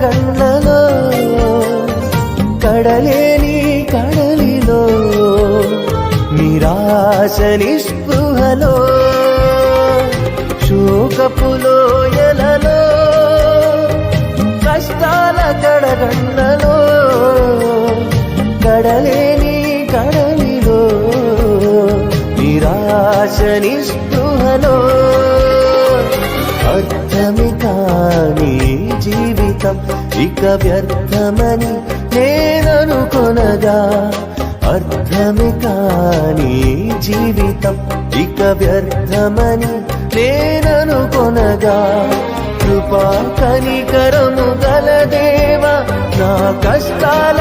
కడగండ్లలో కడలేని కడలిలో నిరాశ నిస్పృహలో శోకపు లోయలలో కష్టాల కడగండ్లలో కడలేని కడలిలో నిరాశ నిస్పృహలో అర్థమి కాని జీవితం ఇక వ్యర్థమని నేననుకొనగా అర్థమి కాని జీవితం ఇక వ్యర్థమని నేననుకొనగా కృపా కనికరము గల దేవా నా కష్టాల